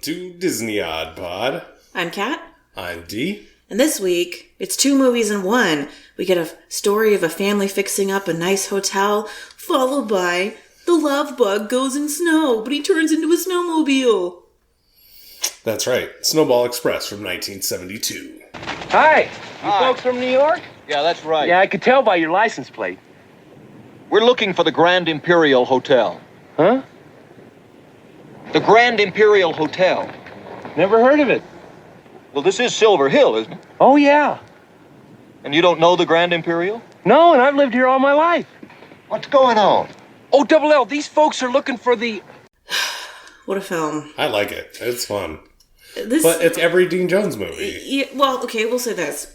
to Disney Odd Pod. I'm Kat. I'm Dee. And this week, it's 2 movies in one. We get a story of a family fixing up a nice hotel, followed by the love bug goes in snow, but he turns into a snowmobile. That's right. Snowball Express from 1972. Hi. You folks from New York? Yeah, that's right. Yeah, I could tell by your license plate. We're looking for the Grand Imperial Hotel. Huh? The Grand Imperial Hotel. Never heard of it. Well, this is Silver Hill, isn't it? Oh, yeah. And you don't know the Grand Imperial? No, and I've lived here all my life. What's going on? Oh, Double L, these folks are looking for the... What a film. I like it. It's fun. But it's every Dean Jones movie. Yeah, well, okay, we'll say this.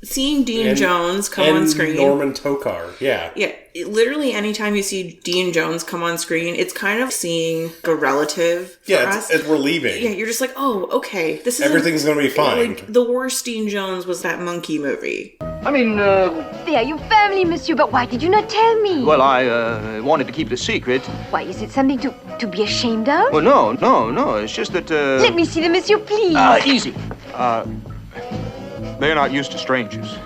Seeing Dean Jones come on screen... Norman Tokar, yeah. Yeah, literally anytime you see Dean Jones come on screen, it's kind of seeing a relative for us. It's relieving. Yeah, you're just like, oh, okay. This is Everything's going to be fine. Like, the worst Dean Jones was that monkey movie. They are your family, monsieur, but why did you not tell me? Well, I wanted to keep it a secret. Why, is it something to be ashamed of? Well, no. It's just that, Let me see them, monsieur, please. Easy. They're not used to strangers.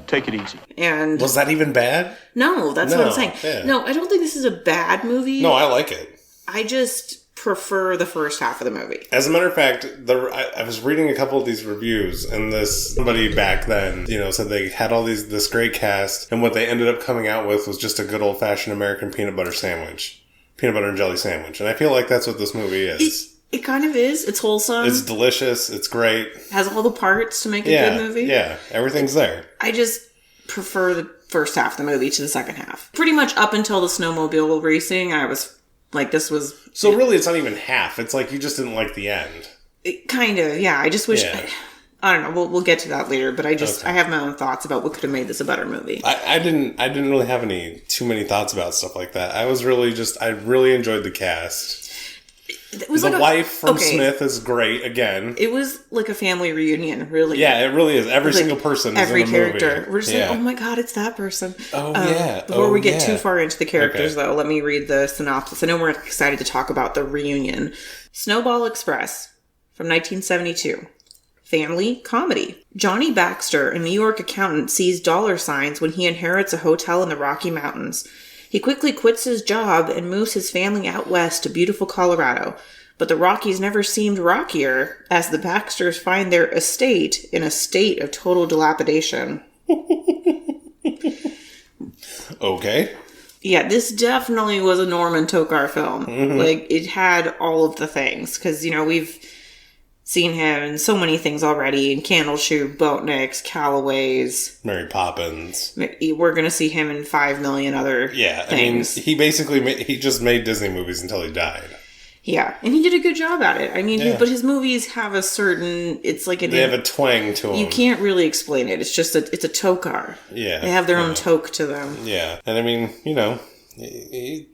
Take it easy. And was that even bad? No, that's what I'm saying. Yeah. No, I don't think this is a bad movie. No, I like it. I just prefer the first half of the movie. As a matter of fact, I was reading a couple of these reviews, and somebody back then, said they had all this great cast, and what they ended up coming out with was just a good old-fashioned American peanut butter and jelly sandwich. And I feel like that's what this movie is. It kind of is. It's wholesome. It's delicious. It's great. Has all the parts to make a good movie. Yeah, everything's there. I just prefer the first half of the movie to the second half. Pretty much up until the snowmobile racing, I was like, this was... So really, it's not even half. It's like you just didn't like the end. Kind of, yeah. I just wish... Yeah. I don't know. We'll get to that later, but I have my own thoughts about what could have made this a better movie. I didn't really have too many thoughts about stuff like that. I really enjoyed the cast. The wife from Smith is great again. It was like a family reunion, really. Yeah, it really is. Every single person is in the character. movie. We're just like, oh my god, it's that person. Before we get too far into the characters, though, let me read the synopsis. I know we're excited to talk about the reunion. Snowball Express from 1972. Family comedy. Johnny Baxter, a New York accountant, sees dollar signs when he inherits a hotel in the Rocky Mountains. He quickly quits his job and moves his family out west to beautiful Colorado. But the Rockies never seemed rockier, as the Baxters find their estate in a state of total dilapidation. Okay. Yeah, this definitely was a Norman Tokar film. Mm-hmm. Like, it had all of the things. Because, we've seen him in so many things already. In Candle Shoe, Boatniks, Callaways. Mary Poppins. We're going to see him in 5 million other things. He just made Disney movies until he died. Yeah, and he did a good job at it. But his movies have a certain... It's like they have a twang to them. You can't really explain it. It's just it's a Tokar. Yeah. They have their own toke to them. Yeah. And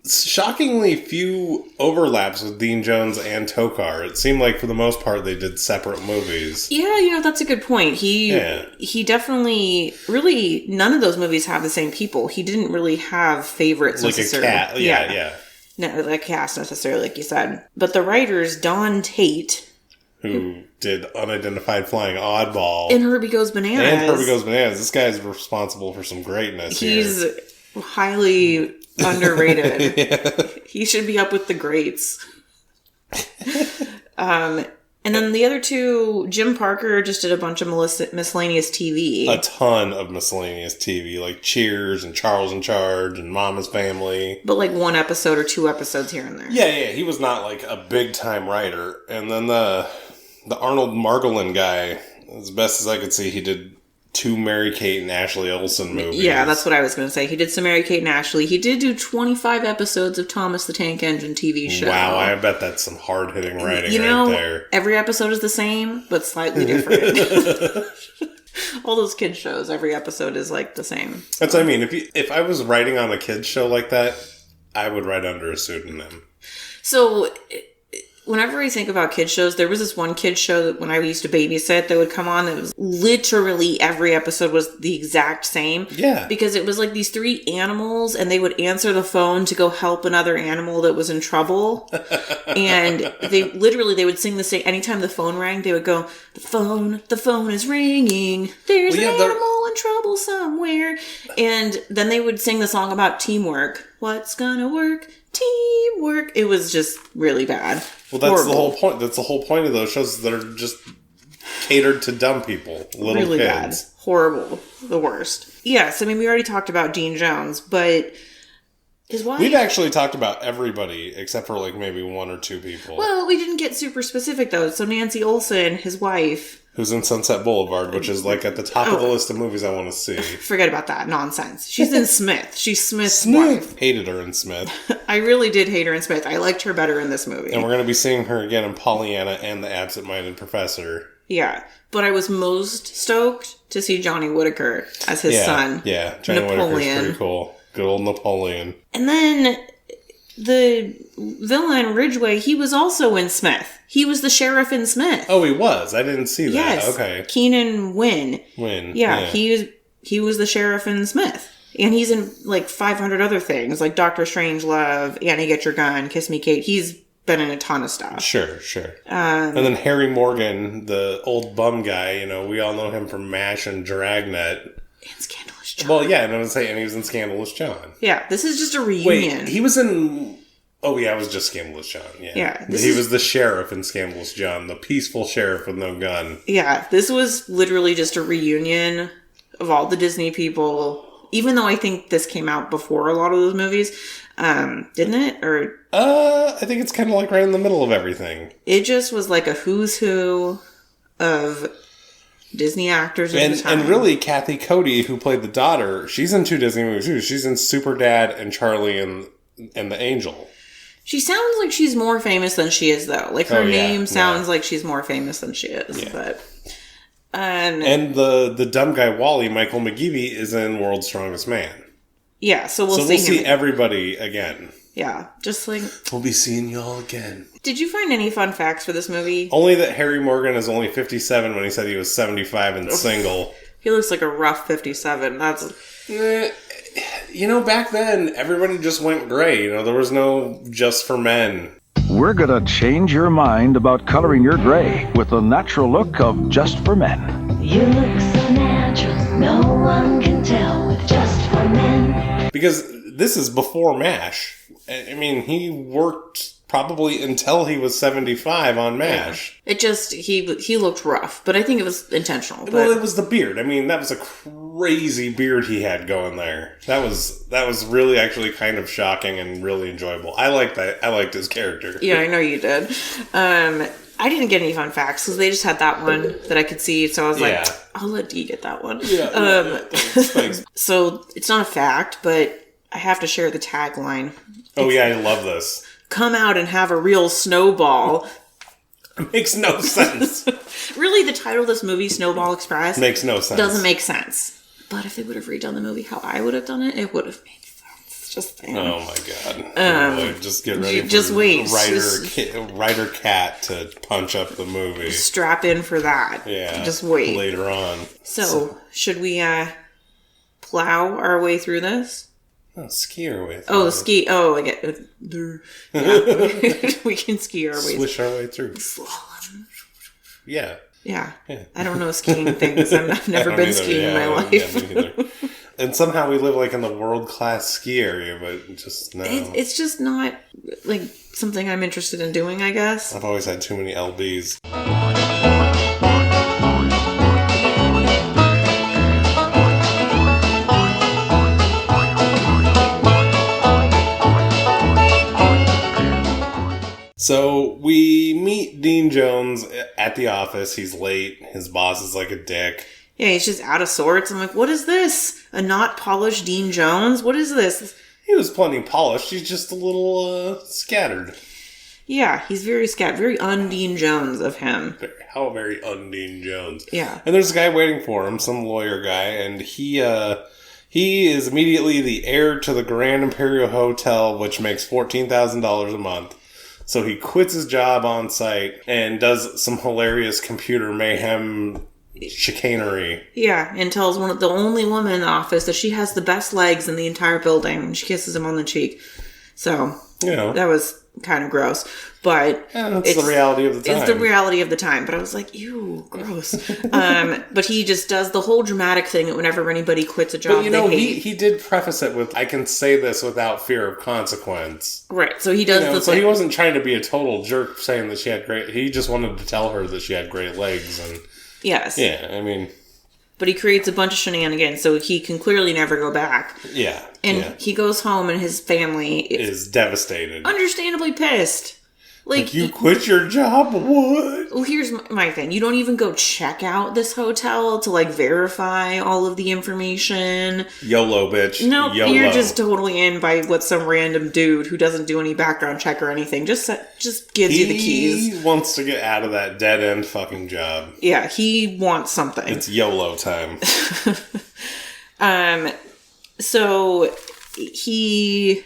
shockingly few overlaps with Dean Jones and Tokar. It seemed like for the most part they did separate movies. Yeah, that's a good point. He definitely... Really, none of those movies have the same people. He didn't really have favorites necessarily. Like a cat. Yeah. No, like cast necessarily, like you said. But the writers, Don Tate, who did Unidentified Flying Oddball. And Herbie Goes Bananas. This guy's responsible for some greatness He's highly underrated. Yeah. He should be up with the greats. And then the other two, Jim Parker just did a bunch of miscellaneous TV. A ton of miscellaneous TV, like Cheers and Charles in Charge and Mama's Family. But like 1 episode or 2 episodes here and there. Yeah, he was not like a big time writer. And then the Arnold Margolin guy, as best as I could see, he did 2 Mary-Kate and Ashley Olsen movies. Yeah, that's what I was going to say. He did some Mary-Kate and Ashley. He did do 25 episodes of Thomas the Tank Engine TV show. Wow, I bet that's some hard-hitting writing right there. Every episode is the same, but slightly different. All those kids shows, every episode is like the same. That's what I mean. If I was writing on a kids show like that, I would write under a pseudonym. So... whenever I think about kid shows, there was this one kid show that when I used to babysit that would come on that was literally every episode was the exact same. Yeah. Because it was like these 3 animals and they would answer the phone to go help another animal that was in trouble. And they would sing the same, anytime the phone rang, they would go, the phone is ringing. There's an animal in trouble somewhere. And then they would sing the song about teamwork. What's gonna work? Teamwork. It was just really bad. Well, that's Horrible. the whole point. That's the whole point of those shows. That are just catered to dumb people, little really kids. Bad. Horrible. The worst. Yes, I mean, we already talked about Dean Jones, but his wife... We've actually talked about everybody except for like maybe 1 or 2 people. Well, we didn't get super specific, though. So Nancy Olsen, his wife... Who's in Sunset Boulevard, which is like at the top of the list of movies I want to see. Forget about that nonsense. She's in Smith. She's Smith's wife. Hated her in Smith. I really did hate her in Smith. I liked her better in this movie. And we're going to be seeing her again in Pollyanna and The Absent-Minded Professor. Yeah. But I was most stoked to see Johnny Whitaker as his son. Yeah, Johnny Whitaker's pretty cool. Good old Napoleon. And then the villain, Ridgway, he was also in Smith. He was the sheriff in Smith. Oh, he was? I didn't see that. Yes. Okay. Keenan Wynn. Yeah. He was the sheriff in Smith. And he's in like 500 other things, like Doctor Strangelove, Annie Get Your Gun, Kiss Me Kate. He's been in a ton of stuff. Sure. And then Harry Morgan, the old bum guy, we all know him from MASH and Dragnet. And Scandalous John. Well, yeah, and I was saying, and he was in Scandalous John. Yeah, this is just a reunion. Wait, he was in... Oh, yeah, it was just Scandalous John, yeah. Yeah. He was the sheriff in Scandalous John, the peaceful sheriff with no gun. Yeah, this was literally just a reunion of all the Disney people, even though I think this came out before a lot of those movies. Didn't it? Or I think it's kind of like right in the middle of everything. It just was like a who's who of Disney actors at the time. And really, Kathy Cody, who played the daughter, she's in 2 Disney movies too. She's in Super Dad and Charlie and the Angel. She sounds like she's more famous than she is, though. Like, her name sounds like she's more famous than she is. Yeah. But, and the dumb guy, Wally, Michael McGeevy, is in World's Strongest Man. Yeah, so we'll see everybody again. Yeah, just like... We'll be seeing y'all again. Did you find any fun facts for this movie? Only that Harry Morgan is only 57 when he said he was 75 and single. He looks like a rough 57. That's... back then, everybody just went gray. There was no just for men. We're gonna change your mind about coloring your gray with the natural look of Just for Men. You look so natural, no one can tell with Just for Men. Because this is before MASH. I mean, he worked probably until he was 75 on MASH. Yeah. It just, he looked rough, but I think it was intentional. But... Well, it was the beard. I mean, that was a crazy beard he had going there. That was really actually kind of shocking and really enjoyable. I liked that. I liked his character. Yeah, I know you did. I didn't get any fun facts because they just had that one that I could see, so I was like, I'll let Dee get that one. Yeah. Thanks. So, it's not a fact, but I have to share the tagline. Oh, yeah, I love this. Come out and have a real snowball. It makes no sense. Really, the title of this movie, Snowball Express, makes no sense. Doesn't make sense. But if they would have redone the movie how I would have done it, it would have made sense. Just saying. Oh my god. Just get ready just for wait. Ryder Cat to punch up the movie. Strap in for that. Yeah. Just wait. Later on. So should we plow our way through this? Oh, ski our way through. Oh, ski. Oh, I get it. Yeah. We can ski our way through. Swish our way through. Yeah. Yeah. I don't know skiing things. I've never been skiing in my life. Yeah, and somehow we live like in the world-class ski area, but just no. It's just not like something I'm interested in doing, I guess. I've always had too many LBs. So we meet Dean Jones at the office. He's late. His boss is like a dick. Yeah, he's just out of sorts. I'm like, what is this? A not polished Dean Jones? What is this? He was plenty polished. He's just a little scattered. Yeah, he's very scattered. Very un-Dean Jones of him. How very un-Dean Jones. Yeah. And there's a guy waiting for him, some lawyer guy, and he is immediately the heir to the Grand Imperial Hotel, which makes $14,000 a month. So he quits his job on site and does some hilarious computer mayhem chicanery. Yeah, and tells the only woman in the office that she has the best legs in the entire building. And she kisses him on the cheek. So, that was kind of gross. But it's the reality of the time. It's the reality of the time. But I was like, ew, gross. But he just does the whole dramatic thing that whenever anybody quits a job, but they hate. He did preface it with, I can say this without fear of consequence. Right, so he does the so thing. he wasn't trying to be a total jerk saying that she had he just wanted to tell her that she had great legs. And yes. Yeah, I mean... But he creates a bunch of shenanigans, so he can clearly never go back. Yeah. And he goes home and his family is devastated. Understandably pissed. Like, you quit your job? What? Well, here's my thing. You don't even go check out this hotel to, like, verify all of the information. YOLO, bitch. No, YOLO. You're just totally in by what some random dude who doesn't do any background check or anything just gives you the keys. He wants to get out of that dead-end fucking job. Yeah, he wants something. It's YOLO time. So... He,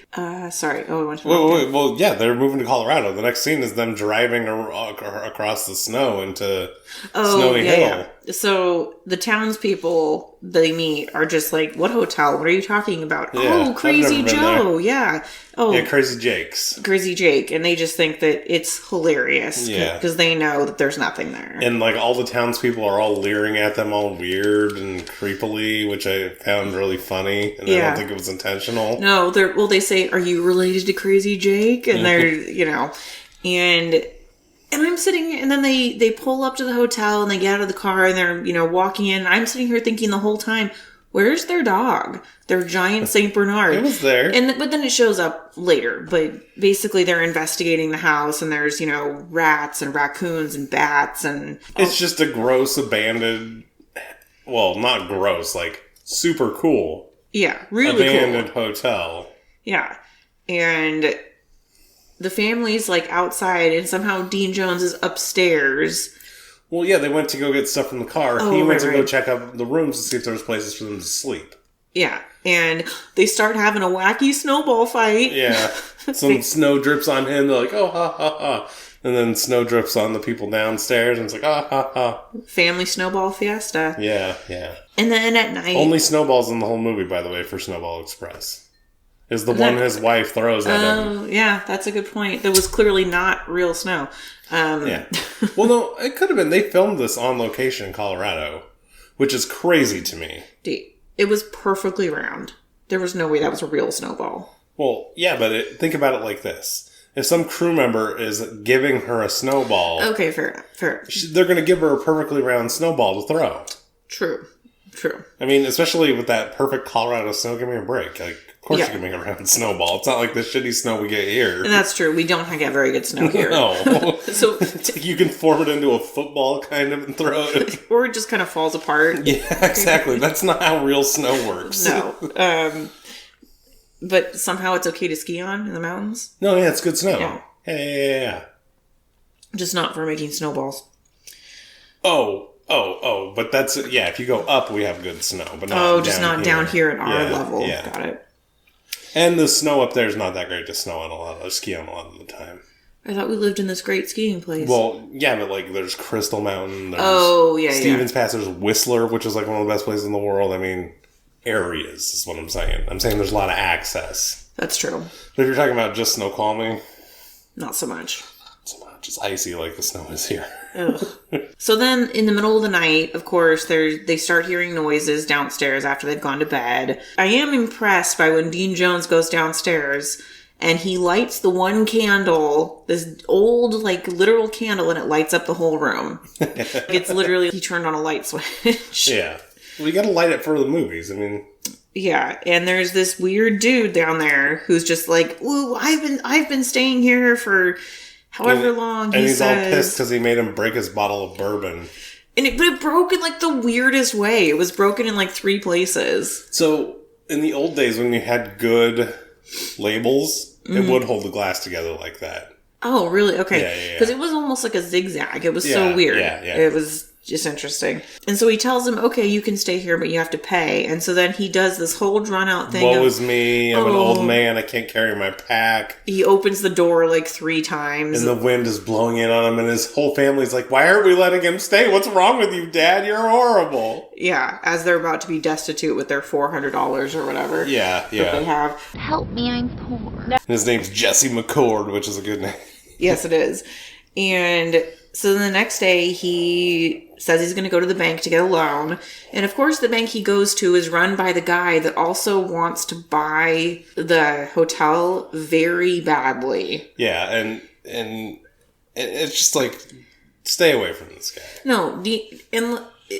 sorry. Oh, I went to well, yeah, they're moving to Colorado. The next scene is them driving across the snow into Snowy Hill. Yeah. So the townspeople they meet are just like, "What hotel? What are you talking about?" Yeah, oh, Crazy Joe. Yeah. Oh, yeah, Crazy Jake's. Crazy Jake, and they just think that it's hilarious. Yeah, because they know that there's nothing there, and like all the townspeople are all leering at them, all weird and creepily, which I found really funny. And I don't think it was intentional. No, they say, "Are you related to Crazy Jake?" And they're and I'm sitting, and then they pull up to the hotel, and they get out of the car, and they're, walking in. I'm sitting here thinking the whole time, where's their dog? Their giant St. Bernard. It was there. But then it shows up later. But basically, they're investigating the house, and there's, rats and raccoons and bats. And it's just a gross, abandoned, well, not gross, like, super cool. Yeah, really abandoned hotel. Yeah. And... the family's, like, outside, and somehow Dean Jones is upstairs. Well, yeah, they went to go get stuff from the car. He went to go check out the rooms to see if there was places for them to sleep. Yeah, and they start having a wacky snowball fight. Yeah, some snow drips on him. They're like, oh, ha, ha, ha. And then snow drips on the people downstairs, and it's like, ah, ha, ha. Family snowball fiesta. Yeah, yeah. And then at night... only snowballs in the whole movie, by the way, for Snowball Express. Is the one his wife throws at him. Oh, yeah, that's a good point. There was clearly not real snow. Yeah. Well, no, it could have been. They filmed this on location in Colorado, which is crazy to me. It was perfectly round. There was no way that was a real snowball. Well, yeah, but think about it like this. If some crew member is giving her a snowball... okay, fair. They're going to give her a perfectly round snowball to throw. True. I mean, especially with that perfect Colorado snow, give me a break. Like, of course you can make a round snowball. It's not like the shitty snow we get here. And that's true. We don't get very good snow here. No. So you can form it into a football kind of and throw it. Or it just kind of falls apart. Yeah, exactly. That's not how real snow works. No. But somehow it's okay to ski on in the mountains? No, yeah, it's good snow. Yeah. Yeah. Just not for making snowballs. Oh, but that's, yeah, if you go up, we have good snow, but not down here at our level. Yeah. Got it. And the snow up there is not that great to ski on a lot of the time. I thought we lived in this great skiing place. Well, yeah, but like there's Crystal Mountain, there's Stevens Pass, there's Whistler, which is like one of the best places in the world. I mean, areas is what I'm saying. I'm saying there's a lot of access. That's true. But if you're talking about just snow calming, not so much. It's icy like the snow is here. So then, in the middle of the night, of course, they start hearing noises downstairs after they've gone to bed. I am impressed by when Dean Jones goes downstairs and he lights the one candle, this old, like, literal candle, and it lights up the whole room. It's literally, he turned on a light switch. Yeah. Well, you gotta light it for the movies. I mean... yeah, and there's this weird dude down there who's just like, ooh, I've been staying here for... however long he says. And he's all pissed because he made him break his bottle of bourbon. But it broke in, like, the weirdest way. It was broken in, like, 3 places. So, in the old days when you had good labels, it would hold the glass together like that. Oh, really? Okay. Yeah. Because it was almost like a zigzag. It was so weird. Yeah. It was Just interesting. And so he tells him, okay, you can stay here, but you have to pay. And so then he does this whole drawn out thing. Woe is me. I'm an old man. I can't carry my pack. He opens the door like 3 times. And the wind is blowing in on him. And his whole family's like, why aren't we letting him stay? What's wrong with you, Dad? You're horrible. Yeah, as they're about to be destitute with their $400 or whatever. Yeah. That they have. Help me, I'm poor. And his name's Jesse McCord, which is a good name. Yes, it is. And so the next day, he says he's going to go to the bank to get a loan. And of course, the bank he goes to is run by the guy that also wants to buy the hotel very badly. Yeah, and it's just like, stay away from this guy. No,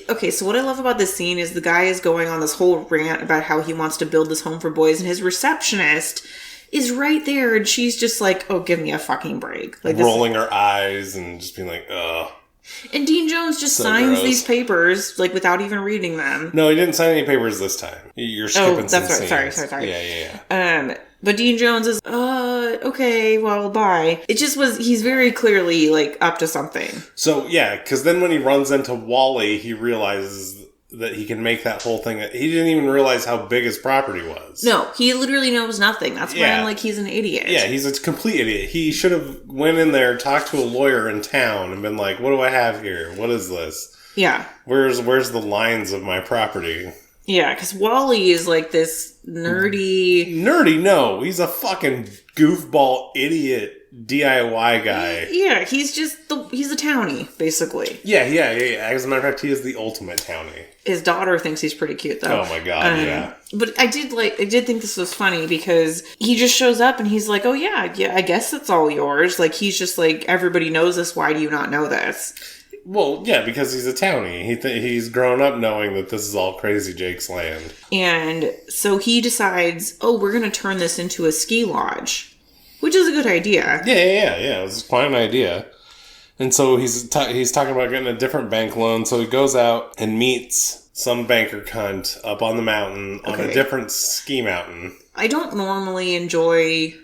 okay, so what I love about this scene is the guy is going on this whole rant about how he wants to build this home for boys, and his receptionist is right there, and she's just like, oh, give me a fucking break. Like rolling her eyes and just being like, ugh. And Dean Jones just So signs gross. these papers, like, without even reading them. No, he didn't sign any papers this time. You're skipping some that's right. scenes. Sorry. Yeah. But Dean Jones is, okay, well, bye. It just was, he's very clearly, like, up to something. So, yeah, because then when he runs into Wally, he realizes that he can make that whole thing. He didn't even realize how big his property was. No, he literally knows nothing. That's why I'm like, he's an idiot. Yeah, he's a complete idiot. He should have went in there, talked to a lawyer in town, and been like, what do I have here? What is this? Yeah. Where's the lines of my property? Yeah, because Wally is like this nerdy... Nerdy? No, he's a fucking goofball idiot DIY guy. Yeah, he's just he's a townie, basically. Yeah. As a matter of fact, he is the ultimate townie. His daughter thinks he's pretty cute, though. Oh my god, yeah. But I did think this was funny because he just shows up and he's like, oh yeah, I guess it's all yours. Like, he's just like, everybody knows this, why do you not know this? Well, yeah, because he's a townie. He's grown up knowing that this is all Crazy Jake's land. And so he decides, oh, we're going to turn this into a ski lodge, which is a good idea. Yeah. It was quite an idea. And so he's talking about getting a different bank loan. So he goes out and meets some banker cunt up on the mountain on a different ski mountain. I don't normally enjoy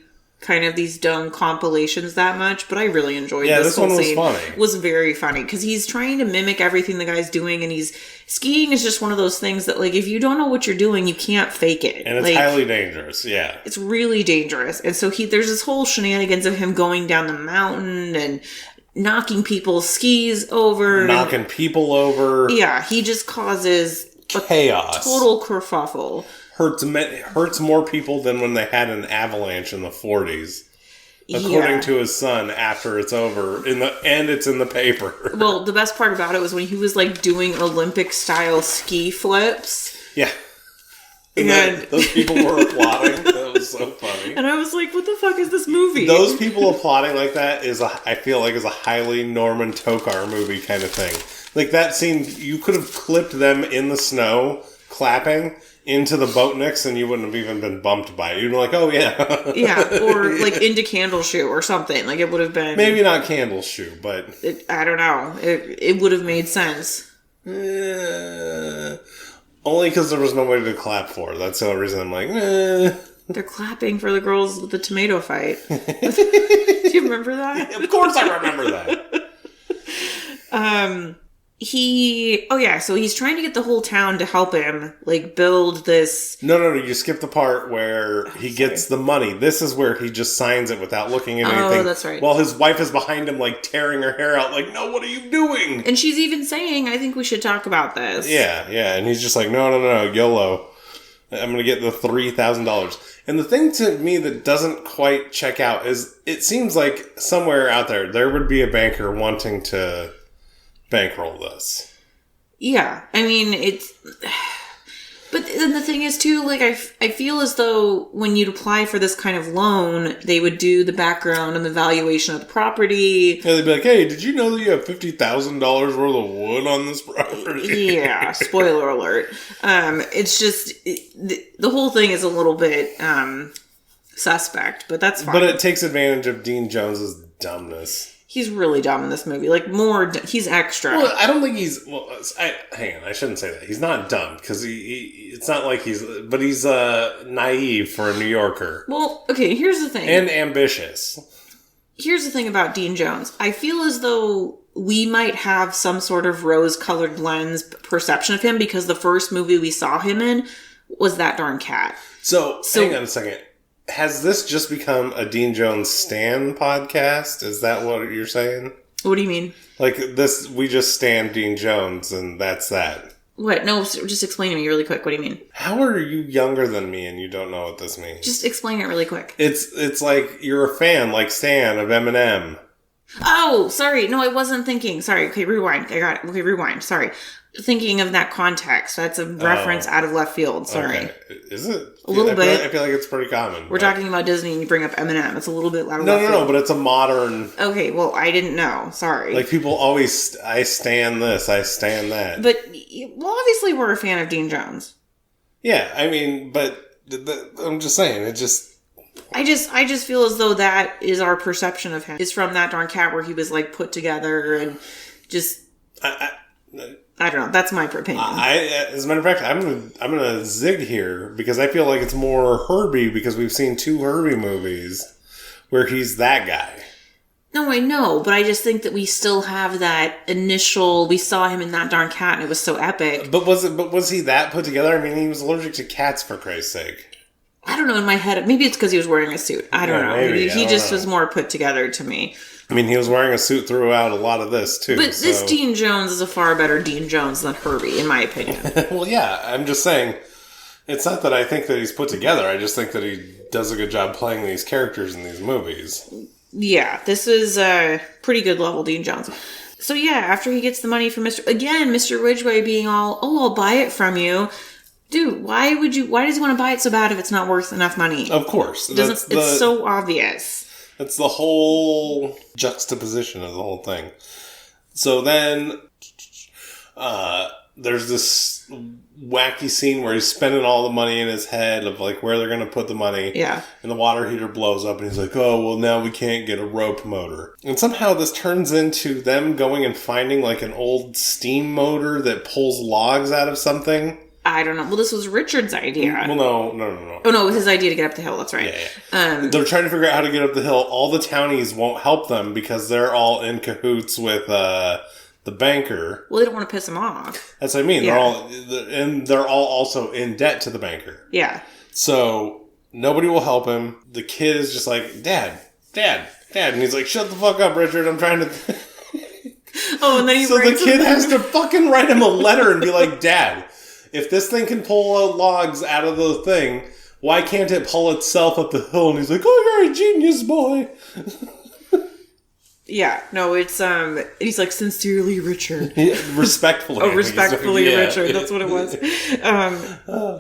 kind of these dumb compilations that much, but I really enjoyed this whole scene. Yeah, this one was funny. It was very funny because he's trying to mimic everything the guy's doing, and skiing is just one of those things that, like, if you don't know what you're doing, you can't fake it. And it's highly dangerous, yeah. It's really dangerous. And so there's this whole shenanigans of him going down the mountain and knocking people's skis over. Knocking people over. Yeah, he just causes chaos. Total kerfuffle. Hurts more people than when they had an avalanche in the 40s. According to his son, after it's over, and it's in the paper. Well, the best part about it was when he was like doing Olympic-style ski flips. Yeah. And those people were applauding. That was so funny. And I was like, what the fuck is this movie? Those people applauding like that I feel like is a highly Norman Tokar movie kind of thing. Like that scene, you could have clipped them in the snow, clapping into the Boatniks, and you wouldn't have even been bumped by it. You'd be like, oh yeah. Yeah, or like into Candle Shoe or something. Like it would have been... Maybe not Candle Shoe, but... I don't know. It would have made sense. Only because there was nobody to clap for. That's the only reason I'm like, They're clapping for the girls with the tomato fight. Do you remember that? Of course I remember that. So he's trying to get the whole town to help him, like, build this... No, you skipped the part where he gets the money. This is where he just signs it without looking at anything. Oh, that's right. While his wife is behind him, like, tearing her hair out, like, no, what are you doing? And she's even saying, I think we should talk about this. Yeah, and he's just like, no, YOLO. I'm going to get the $3,000. And the thing to me that doesn't quite check out is it seems like somewhere out there would be a banker wanting to bankroll this. Yeah, I mean, it's... But then the thing is, too, like, I feel as though when you'd apply for this kind of loan, they would do the background and the valuation of the property. Yeah, they'd be like, hey, did you know that you have $50,000 worth of wood on this property? Yeah, spoiler alert. It's just, the whole thing is a little bit suspect, but that's fine. But it takes advantage of Dean Jones's dumbness. He's really dumb in this movie. Like, he's extra. Well, I don't think he's... Well, hang on, I shouldn't say that. He's not dumb, because it's not like he's... But he's naive for a New Yorker. Well, okay, here's the thing. And ambitious. Here's the thing about Dean Jones. I feel as though we might have some sort of rose-colored lens perception of him because the first movie we saw him in was That Darn Cat. So hang on a second. Has this just become a Dean Jones stan podcast? Is that what you're saying? What do you mean? Like this, we just stan Dean Jones and that's that. What? No, just explain to me really quick. What do you mean? How are you younger than me and you don't know what this means? Just explain it really quick. It's like you're a fan, like Stan of Eminem. Oh, sorry. No, I wasn't thinking. Sorry. Okay, rewind. I got it. Okay, rewind. Sorry. Thinking of that context. That's a reference out of left field. Sorry. Okay. Is it? A little bit. I feel like it's pretty common. We're talking about Disney and you bring up Eminem. It's a little bit louder. No, but it's a modern... Okay, well, I didn't know. Sorry. Like, people always... I stan this, I stan that. But, well, obviously we're a fan of Dean Jones. Yeah, I mean, but... I'm just saying, it just... I just feel as though that is our perception of him. It's from That Darn Cat where he was, like, put together and just... I don't know. That's my opinion. As a matter of fact, I'm gonna zig here because I feel like it's more Herbie because we've seen 2 Herbie movies where he's that guy. No, I know, but I just think that we still have that initial. We saw him in That Darn Cat, and it was so epic. But was he that put together? I mean, he was allergic to cats for Christ's sake. I don't know. In my head, maybe it's because he was wearing a suit. I don't know. Maybe. He just was more put together to me. I mean, he was wearing a suit throughout a lot of this, too. But this Dean Jones is a far better Dean Jones than Herbie, in my opinion. Well, yeah, I'm just saying, it's not that I think that he's put together, I just think that he does a good job playing these characters in these movies. Yeah, this is a pretty good level Dean Jones. So yeah, after he gets the money from Mr. Ridgway being all, oh, I'll buy it from you. Dude, why does he want to buy it so bad if it's not worth enough money? Of course. It's so obvious. It's the whole juxtaposition of the whole thing. So then, there's this wacky scene where he's spending all the money in his head of like where they're going to put the money. Yeah. And the water heater blows up and he's like, oh, well now we can't get a rope motor. And somehow this turns into them going and finding like an old steam motor that pulls logs out of something. I don't know. Well, this was Richard's idea. Well, no. Oh, no, it was his idea to get up the hill. That's right. Yeah. They're trying to figure out how to get up the hill. All the townies won't help them because they're all in cahoots with the banker. Well, they don't want to piss him off. That's what I mean. Yeah. They're all also in debt to the banker. Yeah. So nobody will help him. The kid is just like, Dad. And he's like, shut the fuck up, Richard. I'm trying to... Oh, and then So the kid has to fucking write him a letter and be like, Dad, if this thing can pull out logs out of the thing, why can't it pull itself up the hill? And he's like, oh, you're a genius, boy. Yeah, no, it's, he's like, sincerely, Richard. Respectfully. Respectfully, Richard. That's what it was.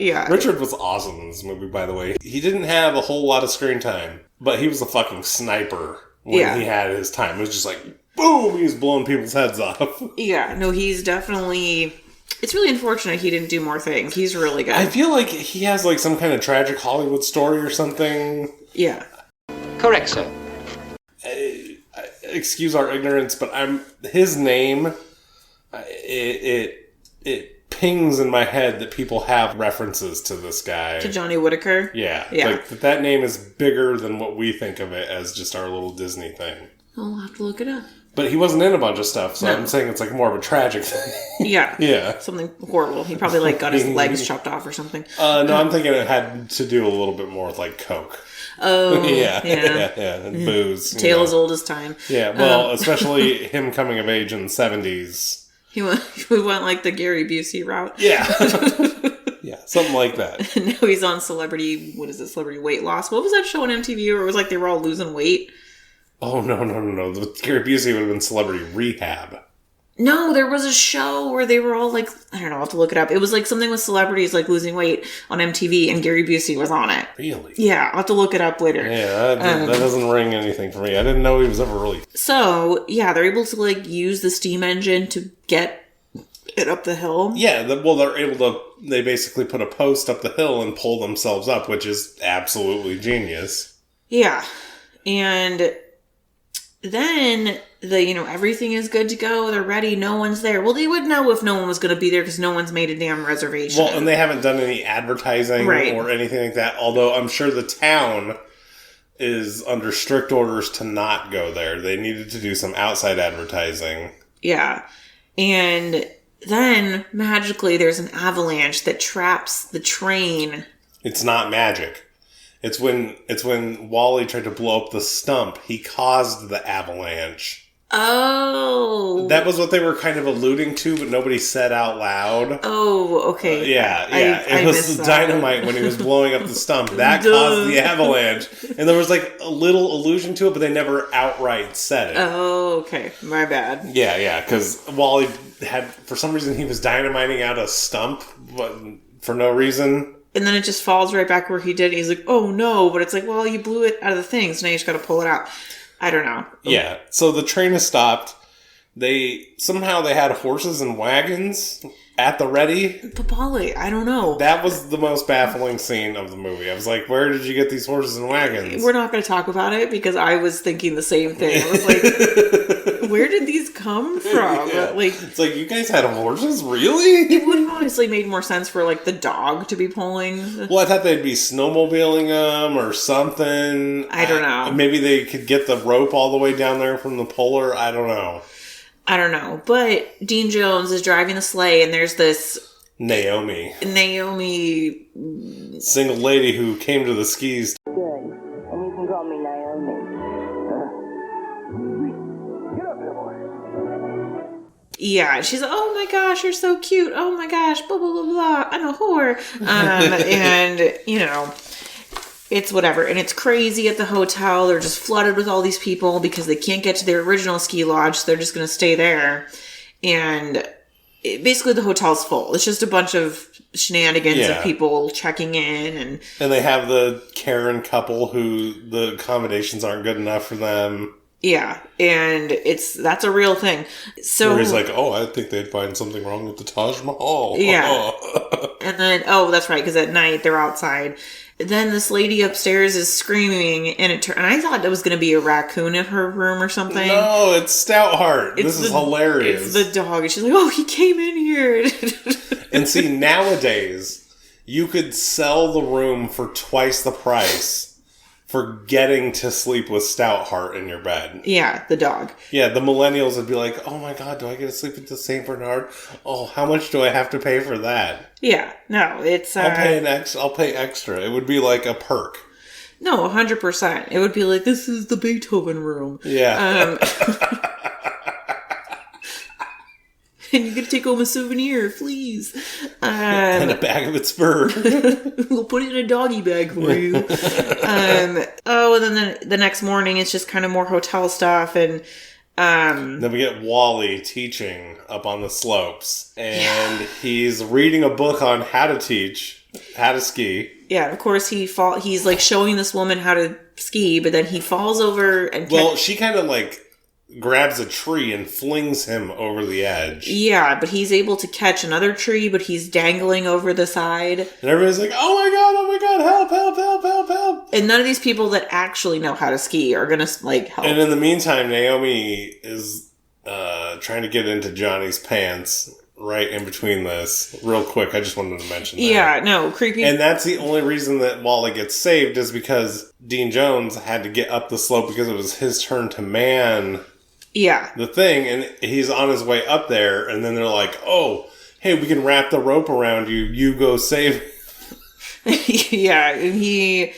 Yeah. Richard was awesome in this movie, by the way. He didn't have a whole lot of screen time, but he was a fucking sniper when he had his time. It was just like, boom, he was blowing people's heads off. Yeah, no, he's definitely... It's really unfortunate he didn't do more things. He's really good. I feel like he has like some kind of tragic Hollywood story or something. Yeah. Correct, sir. Excuse our ignorance, but his name, it pings in my head that people have references to this guy. To Johnny Whitaker? Yeah. Like, that name is bigger than what we think of it as just our little Disney thing. I'll have to look it up. But he wasn't in a bunch of stuff, so I'm saying it's like more of a tragic thing. Yeah. Yeah. Something horrible. He probably like got his legs chopped off or something. No, I'm thinking it had to do a little bit more with like Coke. Oh. Yeah. And booze. Tale as old as time. Yeah, well, especially him coming of age in the 70s. He went like the Gary Busey route. Yeah. Yeah, something like that. And now he's on Celebrity Weight Loss. What was that show on MTV where it was like they were all losing weight? Oh, no. The Gary Busey would have been Celebrity Rehab. No, there was a show where they were all like, I don't know, I'll have to look it up. It was like something with celebrities like losing weight on MTV and Gary Busey was on it. Really? Yeah, I'll have to look it up later. Yeah, that doesn't ring anything for me. I didn't know he was ever really... So, yeah, they're able to like use the steam engine to get it up the hill. Yeah, they're able to... They basically put a post up the hill and pull themselves up, which is absolutely genius. Yeah, and... Then everything is good to go. They're ready. No one's there. Well, they would know if no one was going to be there because no one's made a damn reservation. Well, and they haven't done any advertising or anything like that. Although I'm sure the town is under strict orders to not go there. They needed to do some outside advertising. Yeah. And then, magically, there's an avalanche that traps the train. It's not magic. It's when Wally tried to blow up the stump, he caused the avalanche. Oh. That was what they were kind of alluding to, but nobody said out loud. Oh, okay. It was the dynamite when he was blowing up the stump. That caused the avalanche. And there was like a little allusion to it, but they never outright said it. Oh, okay. My bad. Yeah, because Wally had, for some reason, he was dynamiting out a stump, but for no reason. And then it just falls right back where he did. He's like, oh no. But it's like, well, you blew it out of the thing, so now you just got to pull it out. I don't know. Yeah, so the train is stopped. They had horses and wagons at the ready. But Polly, I don't know. That was the most baffling scene of the movie. I was like, where did you get these horses and wagons? We're not going to talk about it because I was thinking the same thing. I was like, where did these come from? Yeah. Like, it's like, you guys had horses? Really? It would have honestly made more sense for like the dog to be pulling. Well, I thought they'd be snowmobiling them or something. I don't know. Maybe they could get the rope all the way down there from the puller. I don't know. But Dean Jones is driving the sleigh and there's this Naomi. Single lady who came to the skis. Good. And you can call me Naomi. Get up there, boy. Yeah, she's like, oh my gosh, you're so cute. Oh my gosh, blah, blah, blah, blah. I'm a whore. And, it's whatever. And it's crazy at the hotel. They're just flooded with all these people because they can't get to their original ski lodge, so they're just going to stay there. And basically the hotel's full. It's just a bunch of shenanigans of people checking in. And they have the Karen couple who the accommodations aren't good enough for them. Yeah, and that's a real thing. So where he's like, oh, I think they'd find something wrong with the Taj Mahal. Yeah. And then, that's right, because at night they're outside. Then this lady upstairs is screaming, and I thought it was going to be a raccoon in her room or something. No, it's Stoutheart. This is hilarious. It's the dog. And she's like, oh, he came in here. And see, nowadays, you could sell the room for twice the price for getting to sleep with Stoutheart in your bed. Yeah, the dog. Yeah, the millennials would be like, oh my god, do I get to sleep with the St. Bernard? Oh, how much do I have to pay for that? Yeah, no, it's... I'll pay extra. It would be like a perk. No, 100%. It would be like, this is the Beethoven room. Yeah. And you get to take home a souvenir, please. And a bag of its fur. We'll put it in a doggy bag for you. And then the next morning, it's just kind of more hotel stuff. And then we get Wally teaching up on the slopes. And he's reading a book on how to ski. Yeah, of course, he's like showing this woman how to ski, but then he falls over and... Well, she kind of like... grabs a tree and flings him over the edge. Yeah, but he's able to catch another tree, but he's dangling over the side. And everybody's like, oh my god, help. And none of these people that actually know how to ski are gonna, help. And in the meantime, Naomi is trying to get into Johnny's pants right in between this. Real quick, I just wanted to mention that. Yeah, no, creepy. And that's the only reason that Wally gets saved is because Dean Jones had to get up the slope because it was his turn to man... Yeah. the thing, and he's on his way up there, and then they're like, oh, hey, we can wrap the rope around you. You go save. Yeah, and he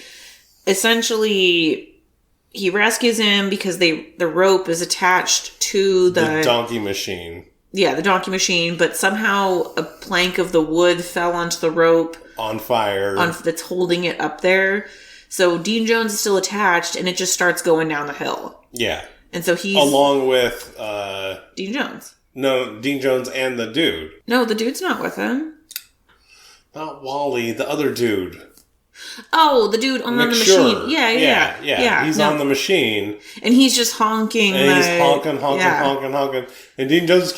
rescues him because the rope is attached to the donkey machine. Yeah, the donkey machine, but somehow a plank of the wood fell onto the rope. On fire. That's holding it up there. So Dean Jones is still attached, and it just starts going down the hill. Yeah. And so he's... along with... Dean Jones. No, Dean Jones and the dude. No, the dude's not with him. Not Wally, the other dude. Oh, the dude on the machine. Yeah. He's on the machine. And he's just honking. And he's honking. And Dean Jones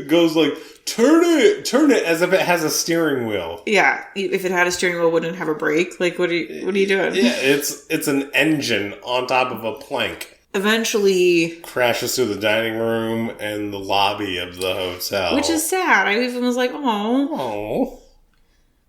goes like, turn it, as if it has a steering wheel. Yeah, if it had a steering wheel, it wouldn't have a brake. Like, what are you doing? Yeah, it's an engine on top of a plank. Eventually crashes through the dining room and the lobby of the hotel. Which is sad. I even was like,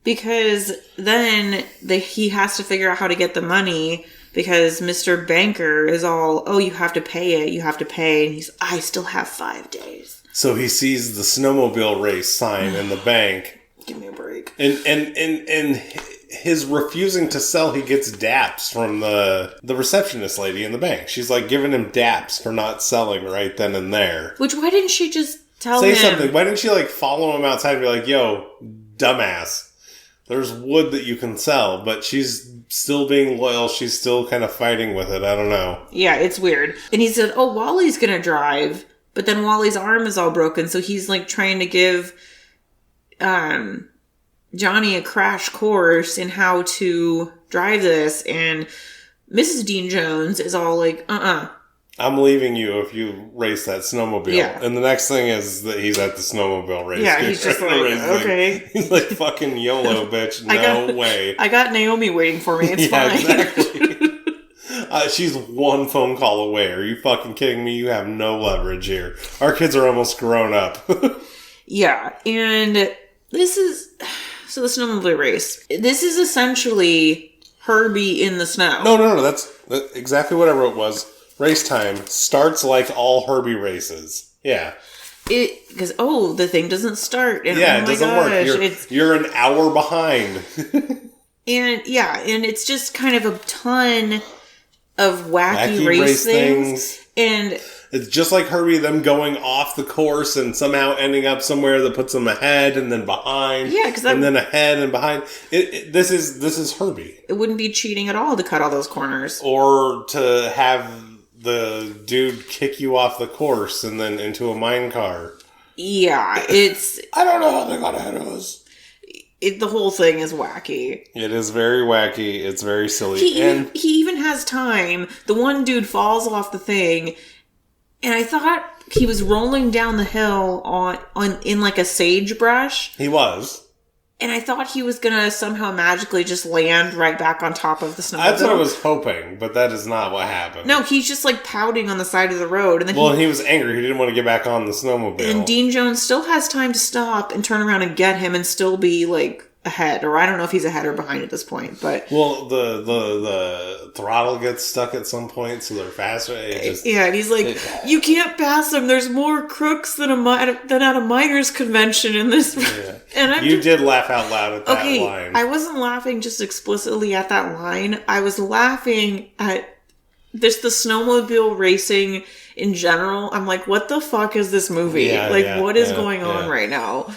because then he has to figure out how to get the money because Mr. Banker is all, oh, you have to pay it, you have to pay. And he's, I still have 5 days. So he sees the snowmobile race sign in the bank. Give me a break. And his refusing to sell, he gets daps from the receptionist lady in the bank. She's like giving him daps for not selling right then and there. Which, why didn't she just tell him? Say something. Why didn't she like follow him outside and be like, yo, dumbass, there's wood that you can sell, but she's still being loyal. She's still kind of fighting with it. I don't know. Yeah, it's weird. And he said, oh, Wally's going to drive. But then Wally's arm is all broken. So he's like trying to give Johnny a crash course in how to drive this. And Mrs. Dean Jones is all like, I'm leaving you if you race that snowmobile. Yeah. And the next thing is that he's at the snowmobile race. Yeah, he's just like, okay. He's like, fucking YOLO, bitch. No way. I got Naomi waiting for me. It's fine. Exactly. She's one phone call away. Are you fucking kidding me? You have no leverage here. Our kids are almost grown up. Yeah. And this is... So the snowmobile race. This is essentially Herbie in the snow. No. That's exactly what I wrote was... Race time starts like all Herbie races. Yeah. Because, the thing doesn't start. And it doesn't work. You're an hour behind. And it's just kind of a ton of wacky race things. And it's just like Herbie, them going off the course and somehow ending up somewhere that puts them ahead and then behind. Yeah, and then ahead and behind. This is Herbie. It wouldn't be cheating at all to cut all those corners. Or to have the dude kick you off the course and then into a mine car. Yeah, it's... I don't know how they got ahead of us. The whole thing is wacky. It is very wacky. It's very silly. He even has time. The one dude falls off the thing, and I thought he was rolling down the hill in like a sagebrush. He was. And I thought he was going to somehow magically just land right back on top of the snowmobile. That's what I was hoping, but that is not what happened. No, he's just like pouting on the side of the road. And then he was angry. He didn't want to get back on the snowmobile. And Dean Jones still has time to stop and turn around and get him and still be like ahead. Or I don't know if he's ahead or behind at this point. But well, the throttle gets stuck at some point, so they're faster. And he's like, you can't pass him. There's more crooks than at a miners' convention in this. Yeah. And you did laugh out loud at that line. I wasn't laughing just explicitly at that line. I was laughing at the snowmobile racing in general. I'm like, what the fuck is this movie? What is going on right now?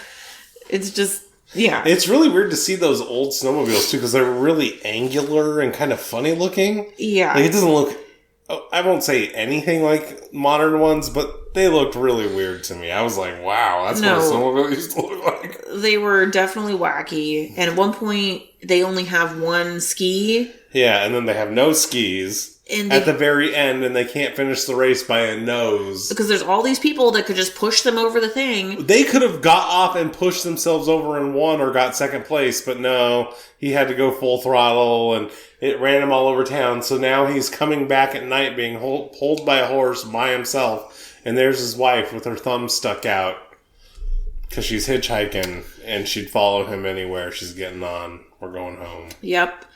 It's just... Yeah. It's really weird to see those old snowmobiles, too, because they're really angular and kind of funny looking. Yeah. Like, it doesn't look... I won't say anything like modern ones, but they looked really weird to me. I was like, wow, that's what a snowmobile used to look like. They were definitely wacky. And at one point, they only have one ski. Yeah, and then they have no skis. At the very end, and they can't finish the race by a nose. Because there's all these people that could just push them over the thing. They could have got off and pushed themselves over and won or got second place, but no, he had to go full throttle, and it ran him all over town. So now he's coming back at night being pulled by a horse by himself, and there's his wife with her thumb stuck out because she's hitchhiking, and she'd follow him anywhere she's getting on. We're going home. Yep.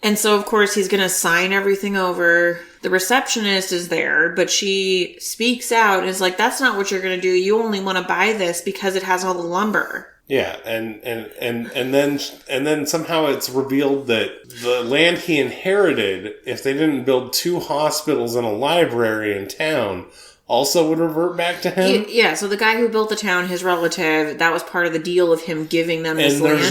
And so, of course, he's going to sign everything over. The receptionist is there, but she speaks out and is like, that's not what you're going to do. You only want to buy this because it has all the lumber. Yeah, and then somehow it's revealed that the land he inherited, if they didn't build 2 hospitals and a library in town, also would revert back to him? Yeah, so the guy who built the town, his relative, that was part of the deal of him giving them this land. And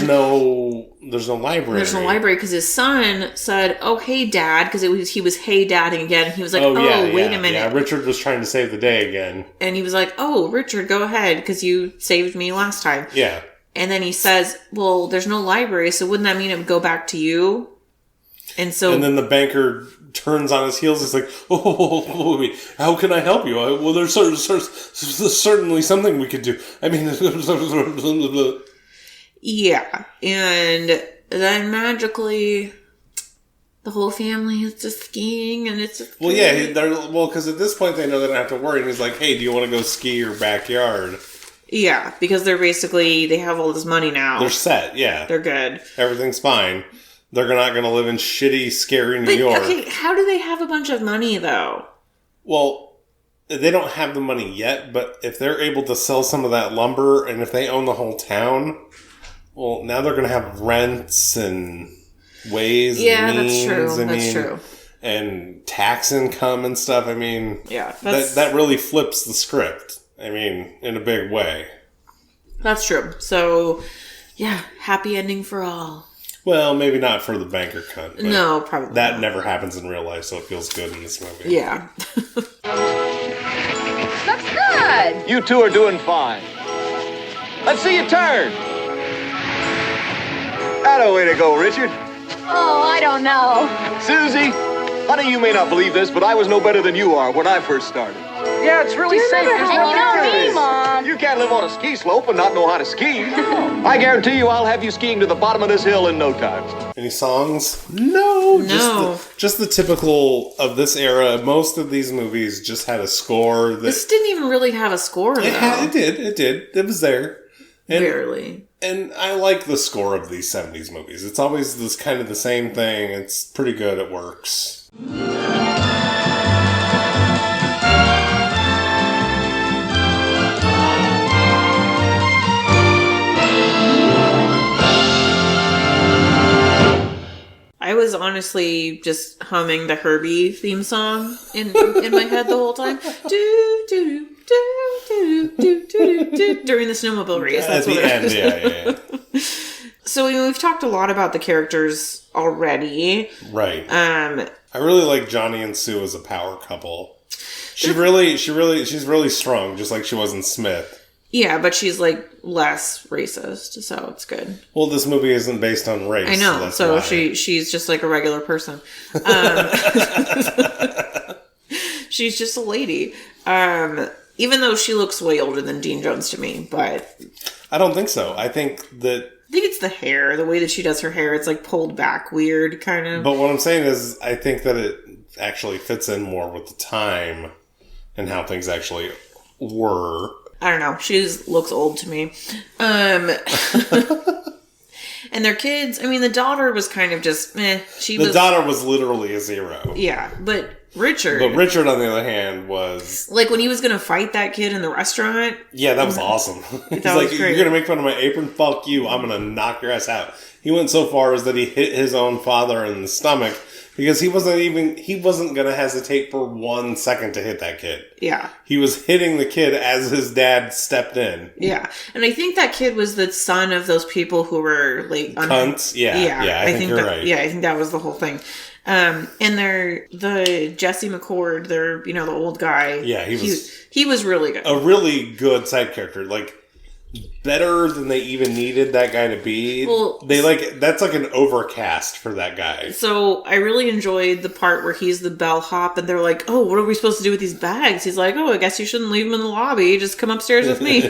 there's no library. There's no library because his son said, oh, hey, Dad, because he was hey, Dadding again. And he was like, wait a minute. Yeah, Richard was trying to save the day again. And he was like, oh, Richard, go ahead, because you saved me last time. Yeah. And then he says, well, there's no library, so wouldn't that mean it would go back to you? And then the banker turns on his heels. He's like, oh, how can I help you? Well, there's certainly something we could do. I mean, yeah. And then magically, the whole family is just skiing, and it's just because at this point they know they don't have to worry. And he's like, hey, do you want to go ski your backyard? Yeah, because they have all this money now. They're set, yeah. They're good. Everything's fine. They're not going to live in shitty, scary New But, York. okay, how do they have a bunch of money, though? Well, they don't have the money yet, but if they're able to sell some of that lumber, and if they own the whole town, well, now they're going to have rents and ways. Yeah, and that's true. means. That's true. And tax income and stuff. I mean, Yeah, that really flips the script. I mean, in a big way. That's true. So, yeah, happy ending for all. Well, maybe not for the banker cunt. But No, probably that not. never happens in real life, so it feels good in this movie. Yeah. Looks good. You two are doing fine. Let's see you turn. Atta way to go, Richard. Oh, I don't know. Susie, honey, you may not believe this, but I was no better than you are when I first started. Yeah, it's really safe. There's And no you know danger. me, Mom. You can't live on a ski slope and not know how to ski. I guarantee you I'll have you skiing to the bottom of this hill in no time. Any songs? No. No. Just the typical of this era. Most of these movies just had a score. That This didn't even really have a score, though. it did. It was there. And, Barely. And I like the score of these 70s movies. It's always this kind of the same thing. It's pretty good. It works. I was honestly just humming the Herbie theme song in my head the whole time. Do, do, do, do, do, do, do, during the snowmobile race. At That's the what it end, was. yeah. So we've talked a lot about the characters already. Right. Um, I really like Johnny and Sue as a power couple. She's really strong, just like she was in Smith. yeah, but she's like less racist, so it's good. Well, this movie isn't based on race. I know, that's so why. she's just like a regular person. She's just a lady. Even though she looks way older than Dean Jones to me, but I don't think so. I think it's the hair, the way that she does her hair. It's like pulled back weird, kind of. But what I'm saying is, I think that it actually fits in more with the time and how things actually were. I don't know. She looks old to me. And their kids, I mean, the daughter was kind of just, meh. The daughter was literally a zero. Yeah, but Richard, on the other hand, was... like when he was going to fight that kid in the restaurant. Yeah, that was awesome. He's That like, was great. you're going to make fun of my apron? Fuck you. I'm going to knock your ass out. He went so far as that he hit his own father in the stomach because he wasn't going to hesitate for 1 second to hit that kid. Yeah. He was hitting the kid as his dad stepped in. Yeah. And I think that kid was the son of those people who were like... Cunts? Yeah, I think you're right. Yeah, I think that was the whole thing. And the Jesse McCord, the old guy. Yeah, he was really good. A really good side character. Like, better than they even needed that guy to be. Well, that's like an overcast for that guy. So I really enjoyed the part where he's the bellhop and they're like, oh, what are we supposed to do with these bags? He's like, oh, I guess you shouldn't leave them in the lobby. Just come upstairs with me.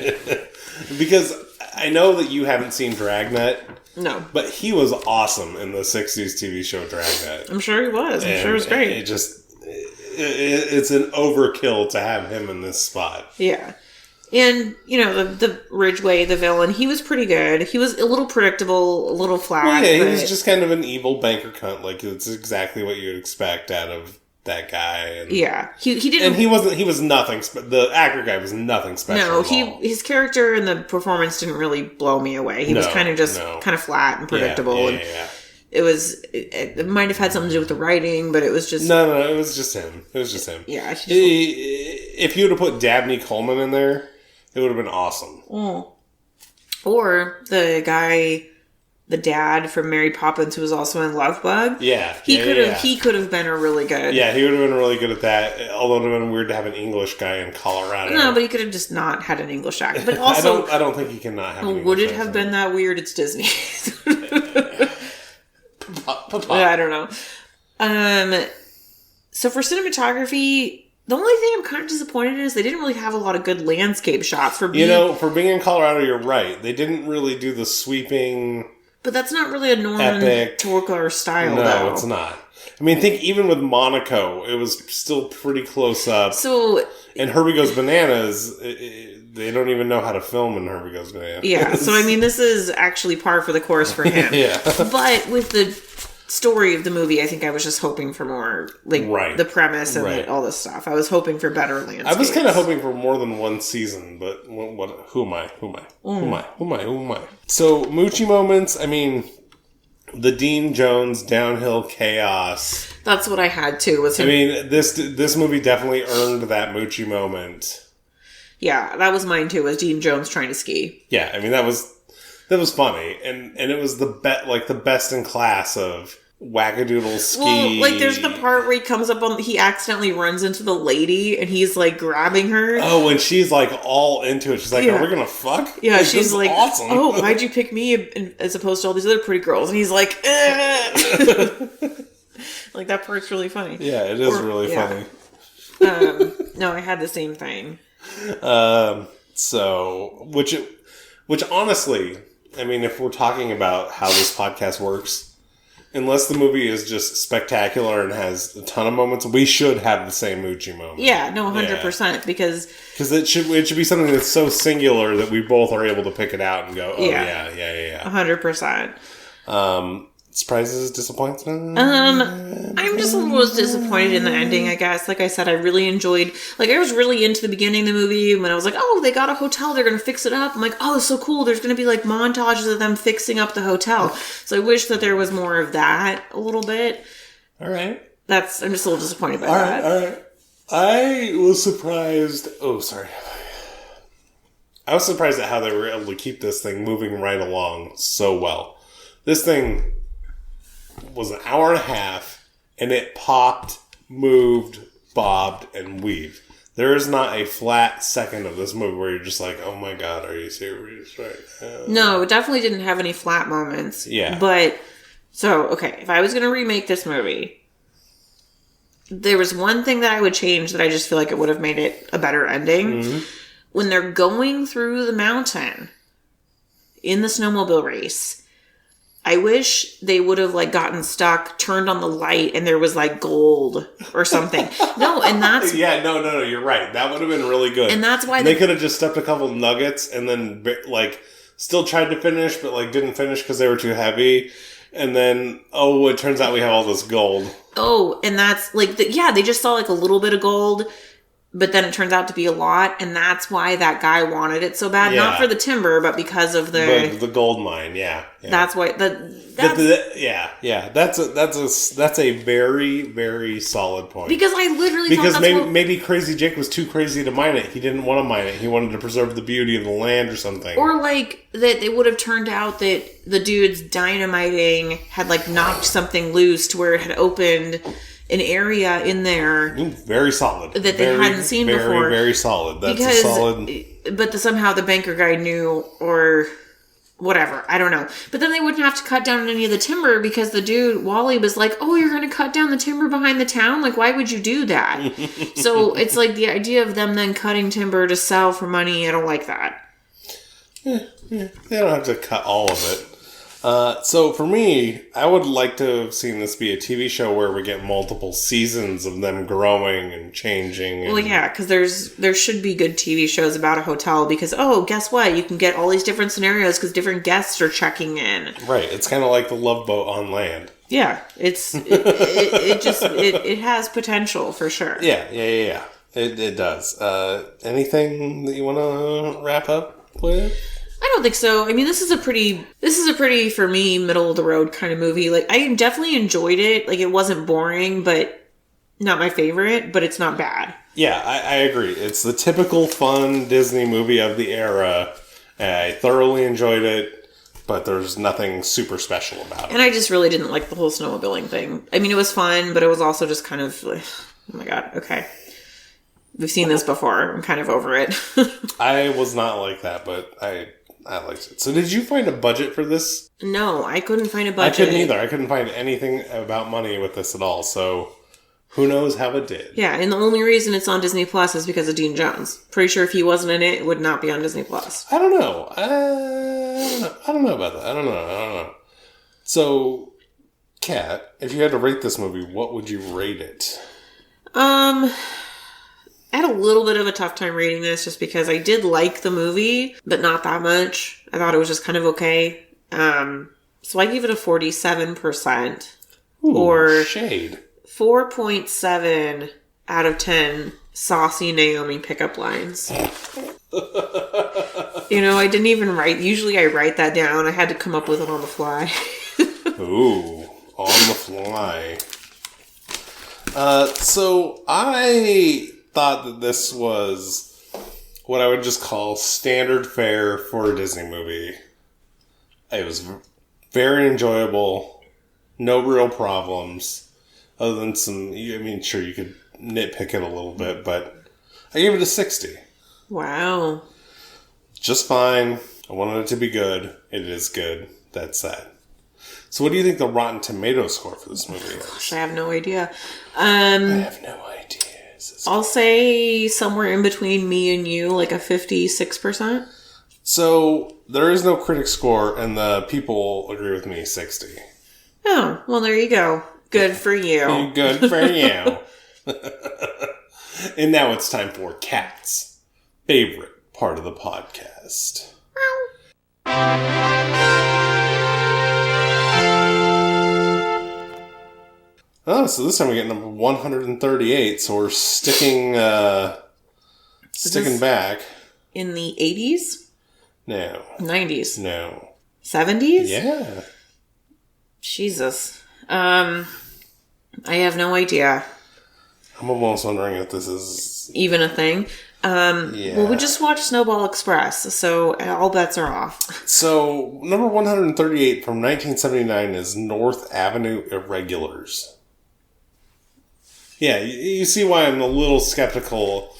Because I know that you haven't seen Dragnet. No. But he was awesome in the 60s TV show Dragnet. I'm sure he was. I'm sure it was great. It's an overkill to have him in this spot. Yeah. And, the Ridgway, the villain, he was pretty good. He was a little predictable, a little flat. Well, yeah, he was just kind of an evil banker cunt. Like, it's exactly what you'd expect out of that guy. And, yeah. He didn't... And he was nothing... the actor guy was nothing special No, at all. his character and the performance didn't really blow me away. He was kind of just kind of flat and predictable. Yeah. It might have had something to do with the writing, but it was just... No, it was just him. Yeah. If you would have put Dabney Coleman in there, it would have been awesome. Or the guy, the dad from Mary Poppins, who was also in Love Bug. Yeah. He could have been a really good... Yeah, he would have been really good at that. Although it would have been weird to have an English guy in Colorado. No, but he could have just not had an English accent. But also... I don't think he can not have an English would it accent. have been that weird? It's Disney. I don't know. So for cinematography... The only thing I'm kind of disappointed in is they didn't really have a lot of good landscape shots for being... for being in Colorado, you're right. They didn't really do the sweeping... But that's not really a Norman Torker style, though. No, it's not. I mean, think even with Monaco, it was still pretty close up. So... And Herbie Goes Bananas, they don't even know how to film in Herbie Goes Bananas. Yeah, so I mean, this is actually par for the course for him. Yeah. But with story of the movie, I think I was just hoping for more, like, the premise and all this stuff. I was hoping for better landscapes. I was kind of hoping for more than one season, but who am I? Who am I? So, Moochie moments, I mean, the Dean Jones downhill chaos. That's what I had, too. Was him. I mean, this movie definitely earned that Moochie moment. Yeah, that was mine, too, was Dean Jones trying to ski. Yeah, I mean, that was funny, and it was the best in class of wackadoodle ski. Well, like, there's the part where he accidentally runs into the lady, and he's, like, grabbing her. Oh, and she's, like, all into it. She's like, are we gonna fuck? Yeah, like, she's like, awesome. Oh, why'd you pick me as opposed to all these other pretty girls? And he's like, like, that part's really funny. Yeah, it is really funny. No, I had the same thing. So, which honestly, I mean, if we're talking about how this podcast works, unless the movie is just spectacular and has a ton of moments, we should have the same Moochie moment. Yeah, no, 100%, because it should be something that's so singular that we both are able to pick it out and go, oh, yeah. 100%. Surprises, disappointment? I'm just a little disappointed in the ending, I guess. Like I said, I really enjoyed, like, I was really into the beginning of the movie when I was like, oh, they got a hotel, they're going to fix it up. I'm like, oh, it's so cool. There's going to be, like, montages of them fixing up the hotel. So I wish that there was more of that a little bit. All right. I'm just a little disappointed by that. All right. I was surprised. Oh, sorry. I was surprised at how they were able to keep this thing moving right along so well. This thing was an hour and a half, and it popped, moved, bobbed, and weaved. There is not a flat second of this movie where you're just like, oh my god, are you serious right now? No, it definitely didn't have any flat moments. Yeah. But, so, okay, if I was going to remake this movie, there was one thing that I would change that I just feel like it would have made it a better ending. Mm-hmm. When they're going through the mountain in the snowmobile race, I wish they would have, like, gotten stuck, turned on the light, and there was, like, gold or something. No, and that's... Yeah, no, you're right. That would have been really good. And that's why... They could have just stuffed a couple nuggets and then, like, still tried to finish, but, like, didn't finish because they were too heavy. And then, oh, it turns out we have all this gold. Oh, and that's, like, they just saw, like, a little bit of gold, but then it turns out to be a lot, and that's why that guy wanted it so bad. Yeah. Not for the timber, but because of the gold mine. Yeah. That's why that's a very, very solid point. Because I literally maybe Crazy Jake was too crazy to mine it. He didn't want to mine it. He wanted to preserve the beauty of the land or something. Or like that it would have turned out that the dude's dynamiting had like knocked something loose to where it had opened an area in there. Very solid. That they hadn't seen before. Very solid. That's solid. But somehow the banker guy knew, or whatever. I don't know. But then they wouldn't have to cut down any of the timber because the dude, Wally, was like, oh, you're going to cut down the timber behind the town? Like, why would you do that? So it's like the idea of them then cutting timber to sell for money. I don't like that. Yeah. They don't have to cut all of it. So for me, I would like to have seen this be a TV show where we get multiple seasons of them growing and changing. Well, yeah, because there should be good TV shows about a hotel because, oh, guess what? You can get all these different scenarios because different guests are checking in. Right. It's kind of like the Love Boat on land. Yeah. It has potential for sure. Yeah. It does. Anything that you want to wrap up with? I don't think so. I mean, this is a pretty, for me, middle of the road kind of movie. Like, I definitely enjoyed it. Like, it wasn't boring, but not my favorite, but it's not bad. Yeah, I agree. It's the typical fun Disney movie of the era. I thoroughly enjoyed it, but there's nothing super special about it. And I just really didn't like the whole snowmobiling thing. I mean, it was fun, but it was also just kind of, oh my god, okay. We've seen this before. I'm kind of over it. I was not like that, but I liked it. So did you find a budget for this? No, I couldn't find a budget. I couldn't either. I couldn't find anything about money with this at all. So who knows how it did. Yeah, and the only reason it's on Disney Plus is because of Dean Jones. Pretty sure if he wasn't in it, it would not be on Disney Plus. I don't know. I don't know about that. I don't know. So, Kat, if you had to rate this movie, what would you rate it? I had a little bit of a tough time reading this just because I did like the movie, but not that much. I thought it was just kind of okay. So I gave it a 47%. Ooh, or shade. 4.7 out of 10 saucy Naomi pickup lines. I didn't even write. Usually I write that down. I had to come up with it on the fly. Ooh, on the fly. So I thought that this was what I would just call standard fare for a Disney movie. It was very enjoyable. No real problems. Other than sure, you could nitpick it a little bit, but I gave it a 60. Wow. Just fine. I wanted it to be good. It is good. That's that. So what do you think the Rotten Tomatoes score for this movie is? Gosh, I have no idea. I have no idea. I'll say somewhere in between me and you, like a 56%. So there is no critic score, and the people agree with me, 60. Oh, well, there you go. Good for you. Good for you. And now it's time for Kat's favorite part of the podcast. Oh, so this time we get number 138, so we're sticking back. In the 80s? No. 90s? No. 70s? Yeah. Jesus. I have no idea. I'm almost wondering if this is even a thing. Yeah. Well, we just watched Snowball Express, so all bets are off. So, number 138 from 1979 is North Avenue Irregulars. Yeah, you see why I'm a little skeptical.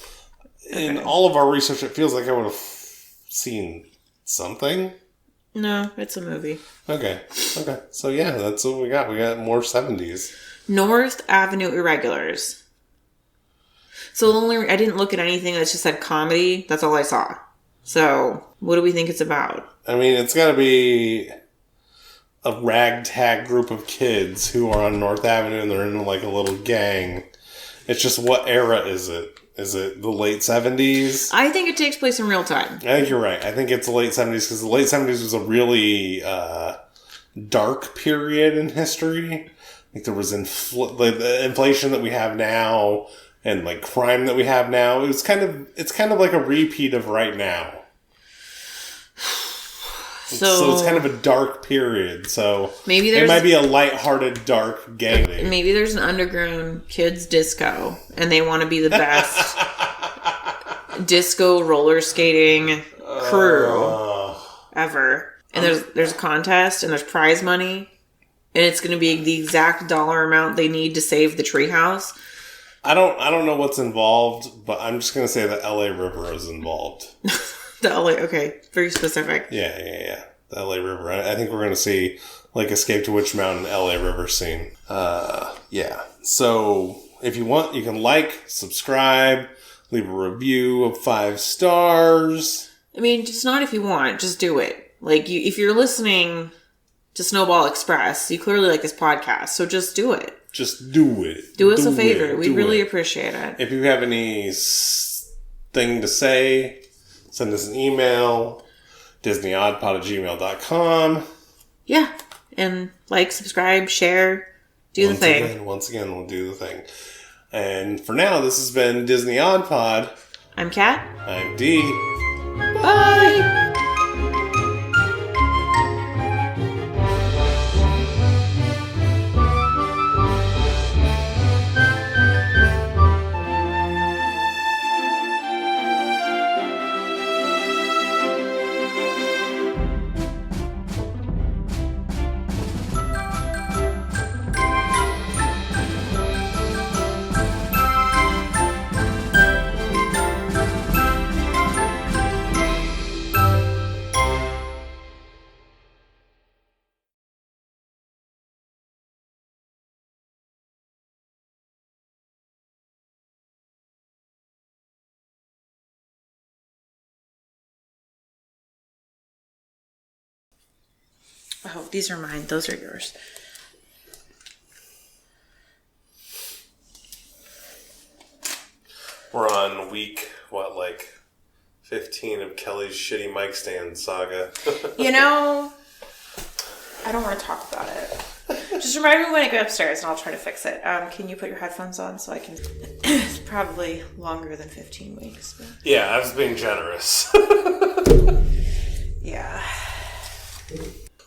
Okay. In all of our research, it feels like I would have seen something. No, it's a movie. Okay. So, yeah, that's what we got. We got more 70s. North Avenue Irregulars. So I didn't look at anything that just said comedy. That's all I saw. So, what do we think it's about? I mean, it's got to be a ragtag group of kids who are on North Avenue and they're in like a little gang. It's just, what era is it? Is it the late 70s? I think it takes place in real time. I think you're right. I think it's the late 70s because the late 70s was a really dark period in history. I think there was the inflation that we have now and like crime that we have now. It's kind of like a repeat of right now. So it's kind of a dark period. So maybe it might be a lighthearted, dark gang. Maybe there's an underground kids disco, and they want to be the best disco roller skating crew ever. And there's a contest, and there's prize money, and it's going to be the exact dollar amount they need to save the treehouse. I don't know what's involved, but I'm just going to say the LA River is involved. The LA, okay, very specific. Yeah. The LA River. I think we're going to see like Escape to Witch Mountain LA River scene. Yeah. So if you want, you can like, subscribe, leave a review of 5 stars. I mean, just not if you want, just do it. Like, if you're listening to Snowball Express, you clearly like this podcast, so just do it. Just do it. Do us a favor. We'd really appreciate it. If you have any thing to say, send us an email, DisneyOddPod@gmail.com. Yeah. And like, subscribe, share, do the thing. Once again, we'll do the thing. And for now, this has been Disney Odd Pod. I'm Kat. I'm Dee. Bye. Oh, these are mine. Those are yours. We're on week, 15 of Kelly's shitty mic stand saga. I don't want to talk about it. Just remind me when I go upstairs and I'll try to fix it. Can you put your headphones on so I can... It's probably longer than 15 weeks. But... Yeah, I was being generous. Yeah.